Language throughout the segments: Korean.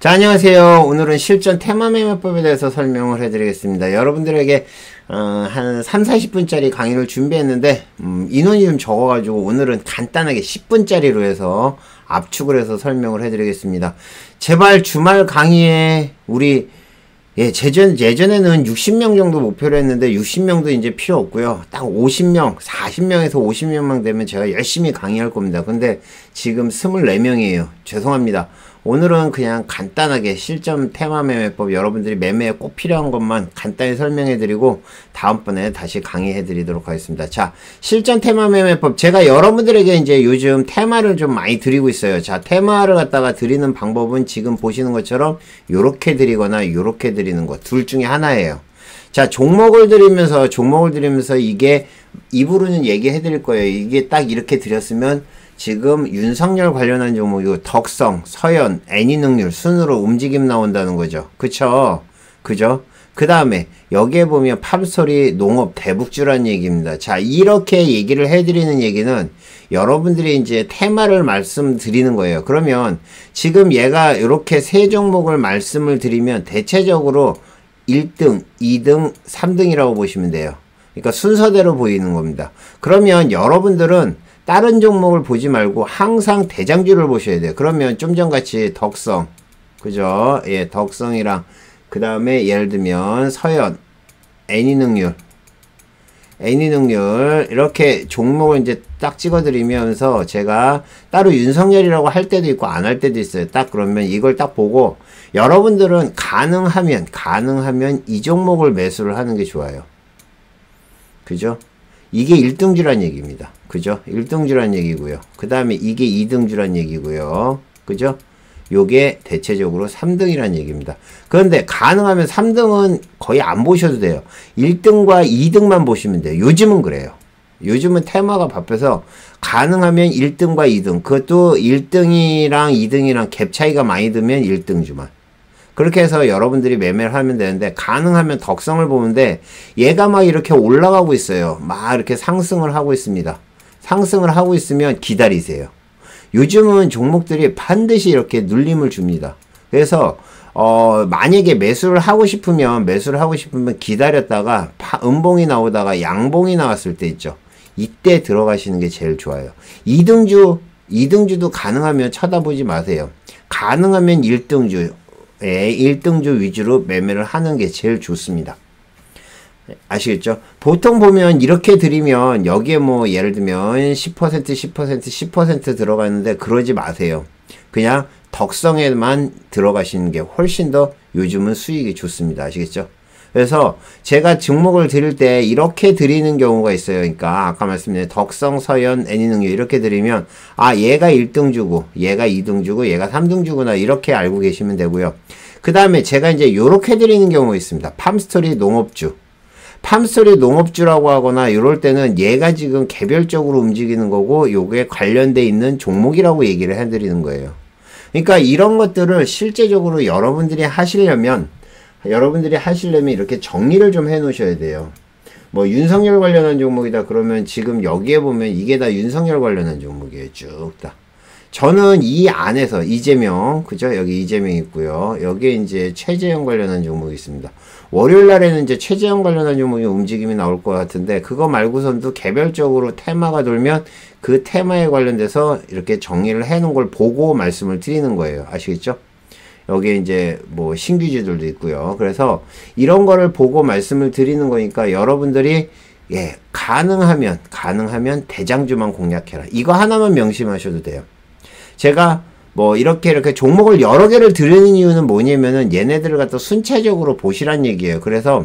자, 안녕하세요. 오늘은 실전 테마 매매법에 대해서 설명을 해드리겠습니다. 여러분들에게 한 3, 40분짜리 강의를 준비했는데 인원이 좀 적어가지고 오늘은 간단하게 10분짜리로 해서 압축을 해서 설명을 해드리겠습니다. 제발 주말 강의에 우리 예전에는 60명 정도 목표로 했는데 60명도 이제 필요 없고요. 딱 50명, 40명에서 50명만 되면 제가 열심히 강의할 겁니다. 근데 지금 24명이에요. 죄송합니다. 오늘은 그냥 간단하게 실전 테마 매매법 여러분들이 매매에 꼭 필요한 것만 간단히 설명해 드리고 다음번에 다시 강의해 드리도록 하겠습니다. 자, 실전 테마 매매법 제가 여러분들에게 이제 요즘 테마를 좀 많이 드리고 있어요. 자, 테마를 갖다가 드리는 방법은 지금 보시는 것처럼 요렇게 드리거나 요렇게 드리는 것 둘 중에 하나예요. 자, 종목을 드리면서 이게 입으로는 얘기해 드릴 거예요. 이게 딱 이렇게 드렸으면 지금 윤석열 관련한 종목이고 덕성, 서현, 애니능률 순으로 움직임 나온다는 거죠. 그쵸? 그죠? 그 다음에 여기에 보면 팜스토리, 농업, 대북주란 얘기입니다. 자, 이렇게 얘기를 해드리는 얘기는 여러분들이 이제 테마를 말씀드리는 거예요. 그러면 지금 얘가 이렇게 세 종목을 말씀을 드리면 대체적으로 1등, 2등, 3등이라고 보시면 돼요. 그러니까 순서대로 보이는 겁니다. 그러면 여러분들은 다른 종목을 보지 말고 항상 대장주를 보셔야 돼요. 그러면 좀 전같이 덕성, 그죠? 예, 덕성이랑 그 다음에 예를 들면 서현, 애니능률 이렇게 종목을 이제 딱 찍어드리면서 제가 따로 윤석열이라고 할 때도 있고 안 할 때도 있어요. 딱 그러면 이걸 딱 보고 여러분들은 가능하면 이 종목을 매수를 하는 게 좋아요. 그죠? 이게 1등주란 얘기입니다. 그죠? 1등주란 얘기고요. 그 다음에 이게 2등주란 얘기고요. 그죠? 요게 대체적으로 3등이란 얘기입니다. 그런데 가능하면 3등은 거의 안 보셔도 돼요. 1등과 2등만 보시면 돼요. 요즘은 그래요. 요즘은 테마가 바빠서 가능하면 1등과 2등, 그것도 1등이랑 2등이랑 갭 차이가 많이 들면 1등주만. 그렇게 해서 여러분들이 매매를 하면 되는데, 가능하면 덕성을 보는데 얘가 막 이렇게 올라가고 있어요. 막 이렇게 상승을 하고 있습니다. 상승을 하고 있으면 기다리세요. 요즘은 종목들이 반드시 이렇게 눌림을 줍니다. 그래서 만약에 매수를 하고 싶으면 기다렸다가 음봉이 나오다가 양봉이 나왔을 때 있죠. 이때 들어가시는 게 제일 좋아요. 2등주도 가능하면 쳐다보지 마세요. 가능하면 1등주 1등주 위주로 매매를 하는 게 제일 좋습니다. 아시겠죠? 보통 보면 이렇게 드리면 여기에 뭐 예를 들면 10% 들어가는데 그러지 마세요. 그냥 덕성에만 들어가시는 게 훨씬 더 요즘은 수익이 좋습니다. 아시겠죠? 그래서 제가 종목을 드릴 때 이렇게 드리는 경우가 있어요. 그러니까 아까 말씀드린 덕성, 서현, 애니능률 이렇게 드리면 아, 얘가 1등주고 얘가 2등주고 얘가 3등주구나 이렇게 알고 계시면 되고요. 그 다음에 제가 이제 요렇게 드리는 경우가 있습니다. 팜스토리 농업주라고 하거나 이럴 때는 얘가 지금 개별적으로 움직이는 거고 요게 관련돼 있는 종목이라고 얘기를 해드리는 거예요. 그러니까 이런 것들을 실제적으로 여러분들이 하시려면 이렇게 정리를 좀 해 놓으셔야 돼요. 뭐 윤석열 관련한 종목이다 그러면 지금 여기에 보면 이게 다 윤석열 관련한 종목이에요. 쭉 다. 저는 이 안에서 이재명, 그죠? 여기 이재명 있고요. 여기에 이제 최재형 관련한 종목이 있습니다. 월요일 날에는 이제 최재형 관련한 종목이 움직임이 나올 것 같은데 그거 말고선도 개별적으로 테마가 돌면 그 테마에 관련돼서 이렇게 정리를 해 놓은 걸 보고 말씀을 드리는 거예요. 아시겠죠? 여기에 이제 뭐 신규주들도 있고요. 그래서 이런 거를 보고 말씀을 드리는 거니까 여러분들이 가능하면 대장주만 공략해라. 이거 하나만 명심하셔도 돼요. 제가 뭐 이렇게 종목을 여러 개를 드리는 이유는 뭐냐면은 얘네들을 갖다 순차적으로 보시란 얘기예요. 그래서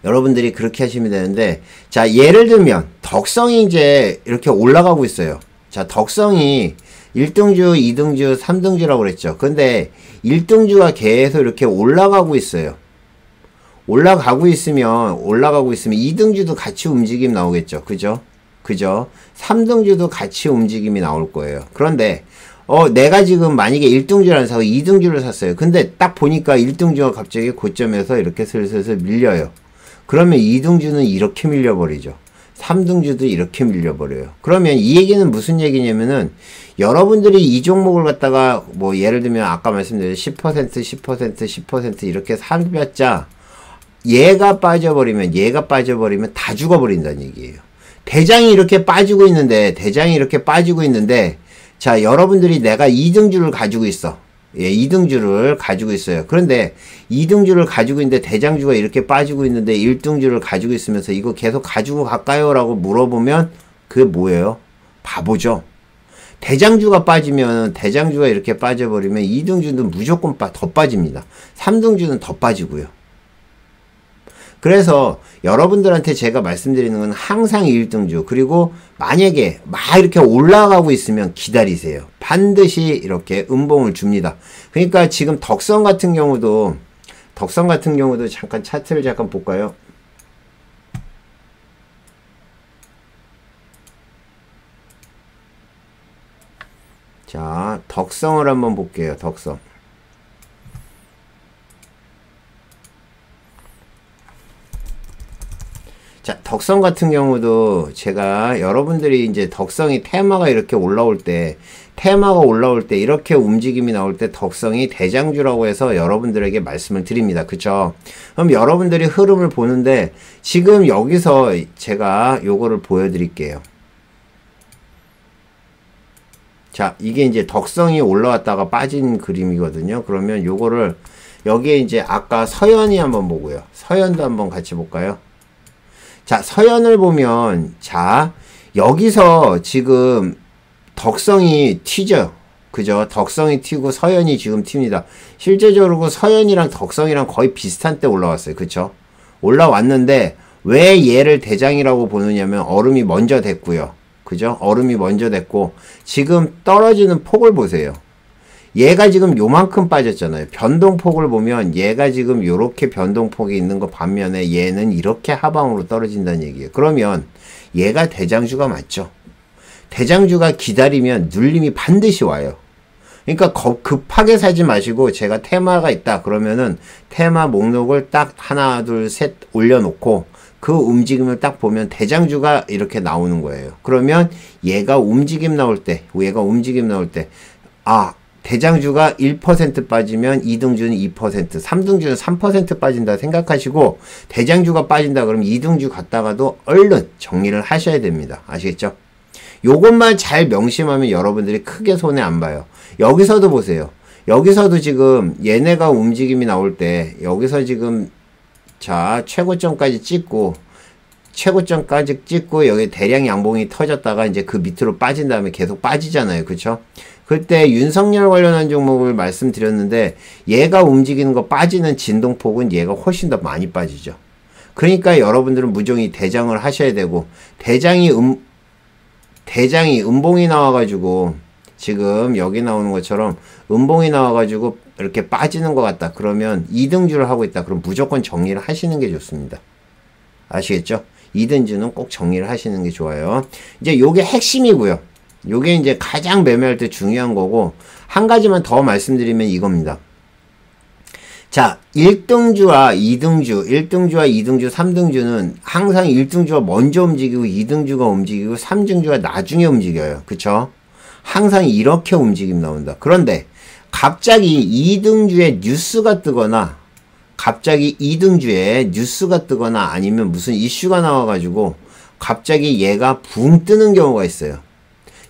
여러분들이 그렇게 하시면 되는데, 자, 예를 들면 덕성이 이제 이렇게 올라가고 있어요. 자, 덕성이 1등주, 2등주, 3등주라고 그랬죠. 근데 1등주가 계속 이렇게 올라가고 있어요. 올라가고 있으면 2등주도 같이 움직임 나오겠죠. 그죠? 3등주도 같이 움직임이 나올 거예요. 그런데 내가 지금 만약에 1등주를 사고 2등주를 샀어요. 근데 딱 보니까 1등주가 갑자기 고점에서 이렇게 슬슬 밀려요. 그러면 2등주는 이렇게 밀려버리죠. 3등주도 이렇게 밀려버려요. 그러면 이 얘기는 무슨 얘기냐면은 여러분들이 이 종목을 갖다가 뭐 예를 들면 아까 말씀드린 10%, 10%, 10% 이렇게 살렸자 얘가 빠져버리면 다 죽어버린다는 얘기예요. 대장이 이렇게 빠지고 있는데 자, 여러분들이 내가 2등주를 가지고 있어. 예, 2등주를 가지고 있어요. 그런데 2등주를 가지고 있는데 대장주가 이렇게 빠지고 있는데 1등주를 가지고 있으면서 이거 계속 가지고 갈까요? 라고 물어보면 그게 뭐예요? 바보죠. 대장주가 이렇게 빠져버리면 2등주는 무조건 더 빠집니다. 3등주는 더 빠지고요. 그래서 여러분들한테 제가 말씀드리는 건 항상 1등주, 그리고 만약에 막 이렇게 올라가고 있으면 기다리세요. 반드시 이렇게 음봉을 줍니다. 그러니까 지금 덕성 같은 경우도 잠깐 차트를 잠깐 볼까요? 자, 덕성을 한번 볼게요. 덕성. 자, 덕성 같은 경우도 제가 여러분들이 이제 덕성이 테마가 올라올 때 이렇게 움직임이 나올 때 덕성이 대장주라고 해서 여러분들에게 말씀을 드립니다. 그쵸? 그럼 여러분들이 흐름을 보는데 지금 여기서 제가 요거를 보여드릴게요. 자, 이게 이제 덕성이 올라왔다가 빠진 그림이거든요. 그러면 요거를 여기에 이제 아까 서현이 한번 보고요. 서현도 한번 같이 볼까요? 자, 서현을 보면, 자, 여기서 지금 덕성이 튀죠. 그죠? 덕성이 튀고 서현이 지금 튑니다. 실제적으로 서현이랑 덕성이랑 거의 비슷한 때 올라왔어요. 그쵸? 올라왔는데, 왜 얘를 대장이라고 보느냐면, 얼음이 먼저 됐고요. 그죠? 얼음이 먼저 됐고, 지금 떨어지는 폭을 보세요. 얘가 지금 요만큼 빠졌잖아요. 변동폭을 보면 얘가 지금 요렇게 변동폭이 있는 거 반면에 얘는 이렇게 하방으로 떨어진다는 얘기예요. 그러면 얘가 대장주가 맞죠. 대장주가 기다리면 눌림이 반드시 와요. 그러니까 급하게 사지 마시고 제가 테마가 있다 그러면은 테마 목록을 딱 하나 둘 셋 올려놓고 그 움직임을 딱 보면 대장주가 이렇게 나오는 거예요. 그러면 얘가 움직임 나올 때 대장주가 1% 빠지면 2등주는 2%, 3등주는 3% 빠진다 생각하시고 대장주가 빠진다 그러면 2등주 갔다가도 얼른 정리를 하셔야 됩니다. 아시겠죠? 요것만 잘 명심하면 여러분들이 크게 손해 안 봐요. 여기서도 보세요. 여기서도 지금 얘네가 움직임이 나올 때 여기서 지금 자 최고점까지 찍고 여기 대량 양봉이 터졌다가 이제 그 밑으로 빠진 다음에 계속 빠지잖아요. 그쵸? 그때 윤석열 관련한 종목을 말씀드렸는데 얘가 움직이는 거 빠지는 진동폭은 얘가 훨씬 더 많이 빠지죠. 그러니까 여러분들은 무조건 대장을 하셔야 되고 대장이 음봉이 나와가지고 지금 여기 나오는 것처럼 음봉이 나와가지고 이렇게 빠지는 것 같다. 그러면 2등주를 하고 있다. 그럼 무조건 정리를 하시는 게 좋습니다. 아시겠죠? 2등주는 꼭 정리를 하시는 게 좋아요. 이제 요게 핵심이고요. 요게 이제 가장 매매할 때 중요한 거고 한 가지만 더 말씀드리면 이겁니다. 자, 1등주와 2등주, 3등주는 항상 1등주가 먼저 움직이고 2등주가 움직이고 3등주가 나중에 움직여요. 그쵸? 항상 이렇게 움직임 나온다. 그런데 갑자기 2등주에 뉴스가 뜨거나 아니면 무슨 이슈가 나와가지고 갑자기 얘가 붕 뜨는 경우가 있어요.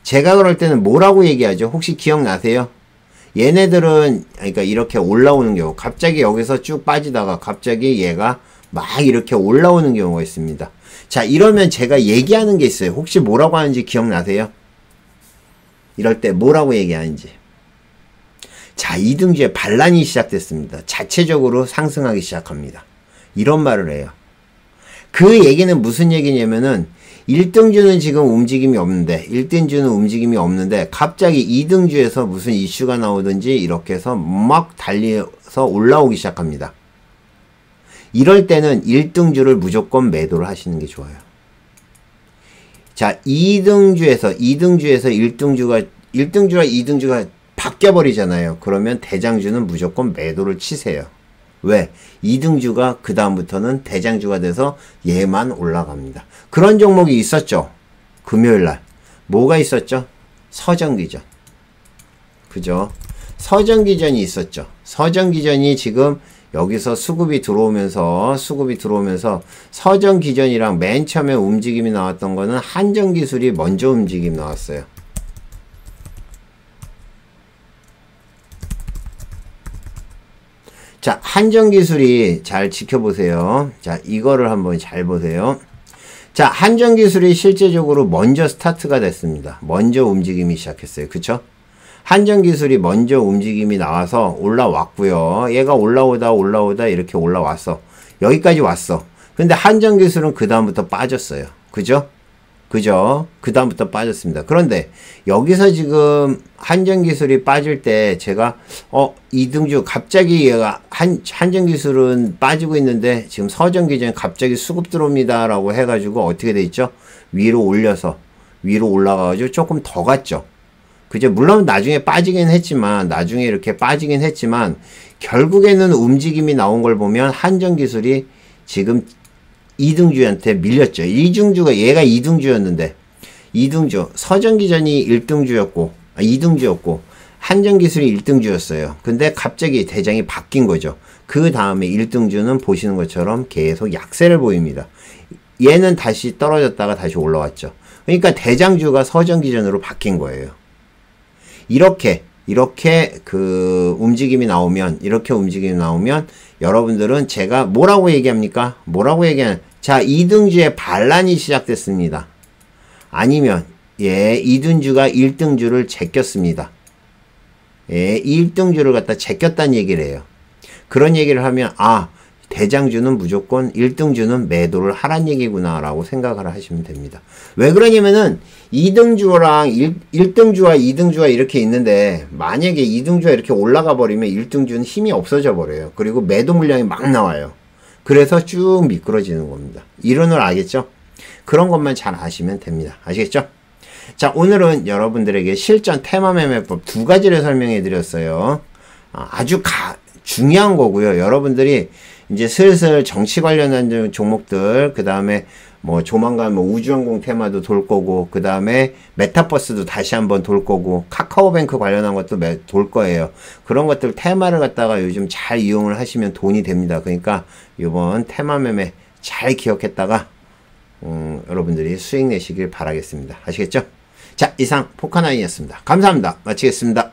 제가 그럴 때는 뭐라고 얘기하죠? 혹시 기억나세요? 얘네들은 그러니까 이렇게 올라오는 경우 갑자기 여기서 쭉 빠지다가 갑자기 얘가 막 이렇게 올라오는 경우가 있습니다. 자, 이러면 제가 얘기하는 게 있어요. 혹시 뭐라고 하는지 기억나세요? 이럴 때 뭐라고 얘기하는지. 자, 2등주에 반란이 시작됐습니다. 자체적으로 상승하기 시작합니다. 이런 말을 해요. 그 얘기는 무슨 얘기냐면은 1등주는 지금 움직임이 없는데 갑자기 2등주에서 무슨 이슈가 나오든지 이렇게 해서 막 달려서 올라오기 시작합니다. 이럴 때는 1등주를 무조건 매도를 하시는 게 좋아요. 자, 2등주에서 1등주가 2등주가 바뀌어버리잖아요. 그러면 대장주는 무조건 매도를 치세요. 왜? 2등주가 그 다음부터는 대장주가 돼서 얘만 올라갑니다. 그런 종목이 있었죠. 금요일날. 뭐가 있었죠? 서정기전. 그죠? 서정기전이 있었죠. 서정기전이 지금 여기서 수급이 들어오면서 서정기전이랑 맨 처음에 움직임이 나왔던 거는 한정기술이 먼저 움직임 나왔어요. 자, 한정기술이 잘 지켜보세요. 자, 이거를 한번 잘 보세요. 자, 한정기술이 실제적으로 먼저 스타트가 됐습니다. 먼저 움직임이 시작했어요. 그쵸? 한정기술이 먼저 움직임이 나와서 올라왔고요. 얘가 올라오다 이렇게 올라왔어. 여기까지 왔어. 근데 한정기술은 그 다음부터 빠졌어요. 그죠? 그죠? 그 다음부터 빠졌습니다. 그런데 여기서 지금 한정기술이 빠질 때 제가 2등주 갑자기 얘가 한정기술은 빠지고 있는데 지금 서정기전에 갑자기 수급 들어옵니다 라고 해가지고 어떻게 돼 있죠? 위로 올려서 위로 올라가가지고 조금 더 갔죠. 그죠? 물론 나중에 빠지긴 했지만 결국에는 움직임이 나온 걸 보면 한정기술이 지금 2등주한테 밀렸죠. 2등주가 얘가 2등주였는데 2등주 서정기전이 2등주였고 한정기술이 1등주였어요. 근데 갑자기 대장이 바뀐 거죠. 그 다음에 1등주는 보시는 것처럼 계속 약세를 보입니다. 얘는 다시 떨어졌다가 다시 올라왔죠. 그러니까 대장주가 서정기전으로 바뀐 거예요. 이렇게 그 움직임이 나오면 여러분들은 제가 뭐라고 얘기합니까? 자, 2등주의 반란이 시작됐습니다. 아니면 2등주가 1등주를 제꼈습니다. 1등주를 갖다 제꼈다는 얘기를 해요. 그런 얘기를 하면 대장주는 무조건 1등주는 매도를 하란 얘기구나 라고 생각을 하시면 됩니다. 왜 그러냐면은 2등주랑 1등주와 2등주가 이렇게 있는데 만약에 2등주가 이렇게 올라가 버리면 1등주는 힘이 없어져 버려요. 그리고 매도 물량이 막 나와요. 그래서 쭉 미끄러지는 겁니다. 이론을 알겠죠? 그런 것만 잘 아시면 됩니다. 아시겠죠? 자, 오늘은 여러분들에게 실전 테마 매매법 2가지를 설명해 드렸어요. 아주 중요한 거고요. 여러분들이 이제 슬슬 정치 관련한 종목들, 그 다음에 뭐 조만간 우주항공 테마도 돌 거고, 그 다음에 메타버스도 다시 한번 돌 거고, 카카오뱅크 관련한 것도 돌 거예요. 그런 것들 테마를 갖다가 요즘 잘 이용을 하시면 돈이 됩니다. 그러니까 이번 테마 매매 잘 기억했다가 여러분들이 수익 내시길 바라겠습니다. 아시겠죠? 자, 이상 포카나인이었습니다. 감사합니다. 마치겠습니다.